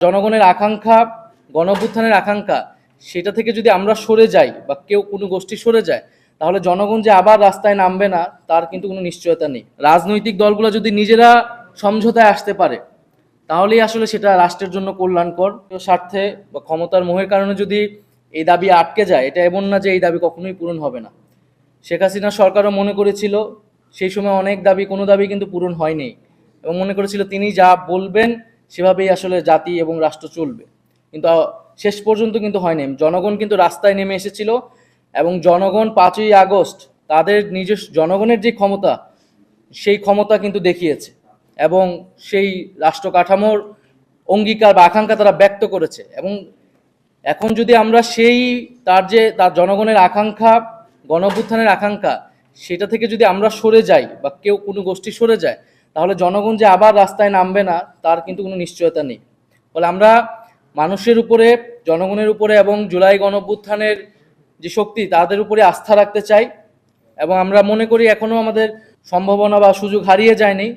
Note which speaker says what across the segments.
Speaker 1: জনগণের আকাঙ্ক্ষা, গণঅভ্যুত্থানের আকাঙ্ক্ষা, সেটা থেকে যদি আমরা সরে যাই বা কেউ কোনো গোষ্ঠী সরে যায়, তাহলে জনগণ যে আবার রাস্তায় নামবে না তার কিন্তু কোনো নিশ্চয়তা নেই। রাজনৈতিক দলগুলো যদি নিজেরা সমঝোতায় আসতে পারে তাহলেই আসলে সেটা রাষ্ট্রের জন্য কল্যাণকর। স্বার্থে বা ক্ষমতার মোহের কারণে যদি এই দাবি আটকে যায়, এটা এমন না যে এই দাবি কখনোই পূরণ হবে না। শেখ হাসিনা সরকারও মনে করেছিল সেই সময় অনেক দাবি, কোনো দাবি কিন্তু পূরণ হয়নি, এবং মনে করেছিল তিনি যা বলবেন সেভাবেই আসলে জাতি এবং রাষ্ট্র চলবে। কিন্তু শেষ পর্যন্ত কিন্তু হয়নি। জনগণ কিন্তু রাস্তায় নেমে এসেছিল, এবং জনগণ 5ই আগস্ট তাদের নিজস্ব জনগণের যে ক্ষমতা, সেই ক্ষমতা কিন্তু দেখিয়েছে, এবং সেই রাষ্ট্র কাঠামোর অঙ্গীকার বা আকাঙ্ক্ষা তারা ব্যক্ত করেছে। এবং এখন যদি আমরা তার জনগণের আকাঙ্ক্ষা, গণঅভ্যুত্থানের আকাঙ্ক্ষা, সেটা থেকে যদি আমরা সরে যাই বা কেউ কোনো গোষ্ঠী সরে যায়, তাহলে জনগণ যে আবার রাস্তায় নামবে না তার কিন্তু কোনো নিশ্চয়তা নেই। ফলে আমরা মানুষের উপরে, জনগণের উপরে এবং জুলাই গণঅভ্যুত্থানের যে শক্তি তাদের উপরে আস্থা রাখতে চাই, এবং আমরা মনে করি এখনো আমাদের সম্ভাবনা বা সুযোগ হারিয়ে যায়নি।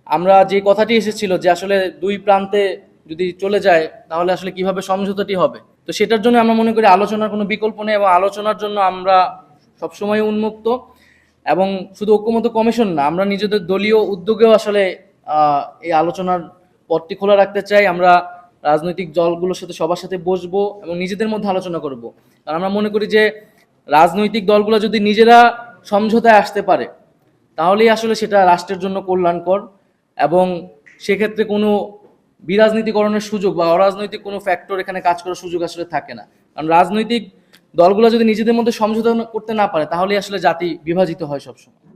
Speaker 1: আমরা যে কথাটি এসেছিল যে আসলে দুই প্রান্তে যদি চলে যায় তাহলে আসলে কিভাবে সমঝোতাটি হবে, তো সেটার জন্য আমরা মনে করি আলোচনার কোনো বিকল্প নেই, এবং আলোচনার জন্য আমরা সবসময় উন্মুক্ত। এবং শুধু ঐক্যমত্য কমিশন না, আমরা নিজেদের দলীয় উদ্যোগেও আসলে এই আলোচনার পথটি খোলা রাখতে চাই। আমরা রাজনৈতিক দলগুলোর সাথে সবার সাথে বসবো এবং নিজেদের মধ্যে আলোচনা করব। কারণ আমরা মনে করি যে রাজনৈতিক দলগুলো যদি নিজেরা সমঝোতায় আসতে পারে তাহলেই আসলে সেটা রাষ্ট্রের জন্য কল্যাণকর, এবং সেক্ষেত্রে কোনো বিরাজনীতিকরণের সুযোগ বা অরাজনৈতিক কোনো ফ্যাক্টর এখানে কাজ করার সুযোগ আসলে থাকে না। কারণ রাজনৈতিক দলগুলো যদি নিজেদের মধ্যে সমঝোতা করতে না পারে তাহলেই আসলে জাতি বিভাজিত হয় সবসময়।